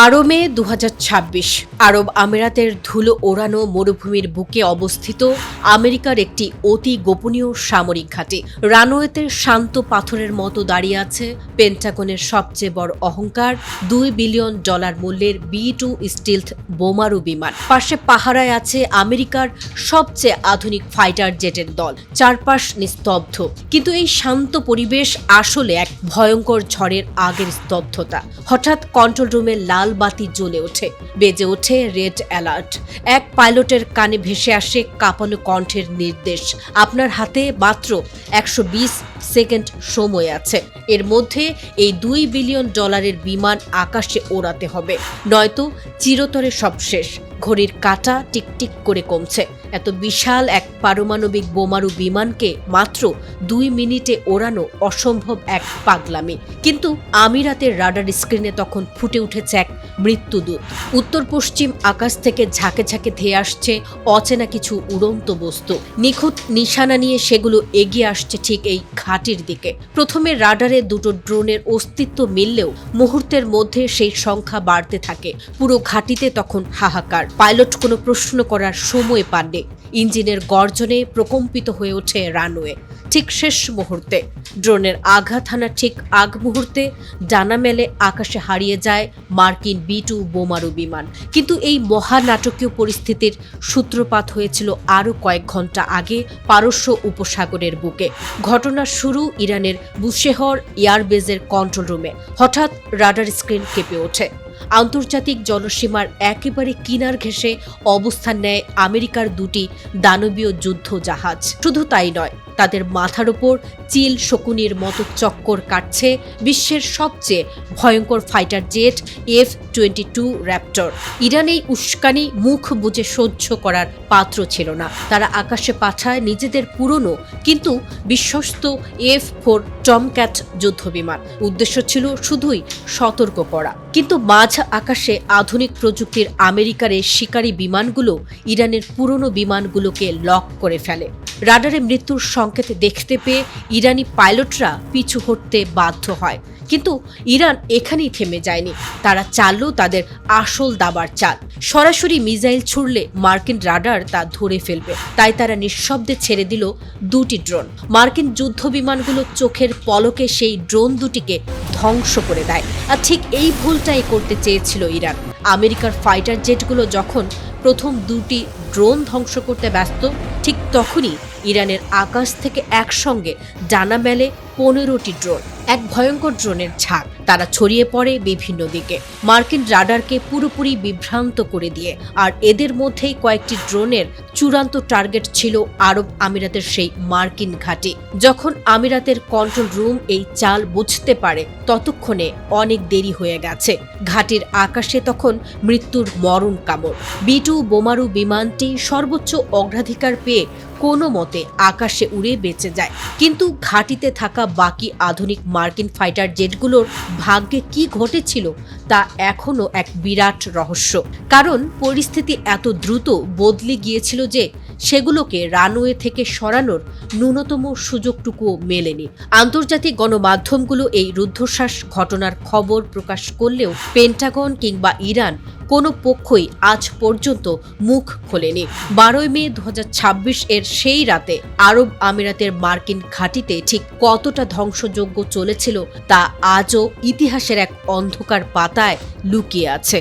12 মে 2026 আরব আমিরাতের ধুলো ওড়ানো মরুভূমির বুকে অবস্থিত আমেরিকার একটি অতি গোপনীয় সামরিক ঘাঁটি। রানওয়েতে শান্ত পাথরের মতো দাঁড়িয়ে আছে পেন্টাগনের সবচেয়ে বড় অহংকার $2 বিলিয়ন মূল্যের B-2 স্টিলথ বোমারু বিমান। পাশে পাহারায় আছে আমেরিকার সবচেয়ে আধুনিক ফাইটার জেটের দল। চারপাশ নিস্তব্ধ, কিন্তু এই শান্ত পরিবেশ আসলে এক ভয়ঙ্কর ঝড়ের আগের স্তব্ধতা। হঠাৎ কন্ট্রোল রুমে লাল বাতি জ্বলে ওঠে, বেজে ওঠে রেড অ্যালার্ট। এক পাইলটের কানে ভেসে আসে কাঁপানো কণ্ঠের নির্দেশ, আপনার হাতে মাত্র 120 সেকেন্ড সময় আছে। এর মধ্যে এই $2 বিলিয়ন বিমান আকাশে ওড়াতে হবে, নয়তো চিরতরে সব শেষ। ঘড়ির কাঁটা টিকটিক করে কমছে। এত বিশাল এক পারমাণবিক বোমারু বিমানকে মাত্র 2 মিনিটে ওড়ানো অসম্ভব এক পাগলামি। কিন্তু আমিরাতের রাডার স্ক্রিনে তখন ফুটে উঠেছে এক মৃত্যুদূত। উত্তর পশ্চিম আকাশ থেকে ঝাঁকে ঝাঁকে ধেয়ে আসছে অচেনা কিছু উড়ন্ত বস্তু। নিখুঁত নিশানা নিয়ে সেগুলো এগিয়ে আসছে ঠিক এই ঘাঁটির দিকে। প্রথমে রাডারে দুটো ড্রোনের অস্তিত্ব মিললেও মুহূর্তের মধ্যে সেই সংখ্যা বাড়তে থাকে। পুরো ঘাঁটিতে তখন হাহাকার। পাইলট কোনো প্রশ্ন করার সময় পাননি। ইঞ্জিনের গর্জনে প্রকম্পিত হয়ে ওঠে রানওয়ে। ঠিক শেষ মুহূর্তে ড্রোনের আঘাত হানার ঠিক আগ মুহূর্তে ডানা মেলে আকাশে হারিয়ে যায় মার্কিন B-2 বোমারু বিমান। কিন্তু এই মহানাটকীয় পরিস্থিতির সূত্রপাত হয়েছিল আরও কয়েক ঘন্টা আগে পারস্য উপসাগরের বুকে। ঘটনার শুরু ইরানের বুশেহর এয়ারবেজের কন্ট্রোল রুমে। হঠাৎ রাডার স্ক্রিন কেঁপে ওঠে। আন্তর্জাতিক জলসীমার একেবারে কিনার ঘেঁষে অবস্থান নেয় আমেরিকার দুটি দানবীয় যুদ্ধ জাহাজ। শুধু তাই নয়, তাদের মাথার ওপর চিল শকুনির মতো চক্কর কাটছে বিশ্বের সবচেয়ে ভয়ঙ্কর fighter jet F-22 Raptor. Iran এই উস্কানি মুখ বুজে সহ্য করার পাত্র ছিল না। তারা আকাশে পাঠায় নিজেদের পুরনো কিন্তু বিশ্বস্ত F-4 টমক্যাট যুদ্ধবিমান। উদ্দেশ্য ছিল শুধুই সতর্ক করা। কিন্তু মাঝ আকাশে আধুনিক প্রযুক্তির আমেরিকার এই শিকারী বিমানগুলো ইরানের পুরনো বিমানগুলোকে লক করে ফেলে। রাডারে মৃত্যুর সংকেত দেখতে পেয়ে ইরানি পাইলটরা পিছু হটতে বাধ্য হয়। কিন্তু ইরান এখানেই থেমে যায়নি। তারা চাললো তাদের আসল দাবার চাল। সরাসরি মিসাইল ছুড়লে মার্কিন রাডার তা ধরে ফেলবে। তাই তারা নিঃশব্দে ছেড়ে দিল দুটি ড্রোন। মার্কিন যুদ্ধ বিমানগুলো চোখের পলকে সেই ড্রোন দুটিকে ধ্বংস করে দেয়। আর ঠিক এই ভুলটাই করতে চেয়েছিল ইরান। আমেরিকার ফাইটার জেটগুলো যখন প্রথম দুটি ড্রোন ধ্বংস করতে ব্যস্ত, ঠিক তখনই ইরানের আকাশ থেকে একসঙ্গে ডানা মেলে 15টি ড্রোন। এক ভয়ঙ্কর ড্রোনের ঝাঁক। তারা ছড়িয়ে পড়ে বিভিন্ন দিকে, মার্কিন রাডারকে পুরোপুরি বিভ্রান্ত করে দিয়ে। আর এদের মধ্যেই কয়েকটি ড্রোনের চূড়ান্ত টার্গেট ছিল আরব আমিরাতের সেই মার্কিন ঘাঁটি। যখন আমিরাতের কন্ট্রোল রুম এই চাল বুঝতে পারে, ততক্ষণে অনেক দেরি হয়ে গেছে। ঘাঁটির আকাশে তখন মৃত্যুর মরণ কামড়। B-2 বোমারু বিমানটি সর্বোচ্চ অগ্রাধিকার পেয়ে কোনো মতে আকাশে উড়ে বেঁচে যায়। কিন্তু ঘাঁটিতে থাকা বাকি আধুনিক মার্কিন ফাইটার জেটগুলোর ভাগ্যে কি ঘটেছিল তা এখনও এক বিরাট রহস্য। কারণ পরিস্থিতি এত দ্রুত বদলে গিয়েছিল যে সেগুলোকে রানওয়ে থেকে সরানোর ন্যূনতম সুযোগটুকুও মেলেনি। আন্তর্জাতিক গণমাধ্যমগুলো এই রুদ্ধশ্বাস ঘটনার খবর প্রকাশ করলেও পেন্টাগন কিংবা ইরান কোনো পক্ষই আজ পর্যন্ত মুখ খোলেনি। 12 মে 2026 এর সেই রাতে আরব আমিরাতের মার্কিন ঘাঁটিতে ঠিক কতটা ধ্বংসযজ্ঞ চলেছিল তা আজও ইতিহাসের এক অন্ধকার পাতায় লুকিয়ে আছে।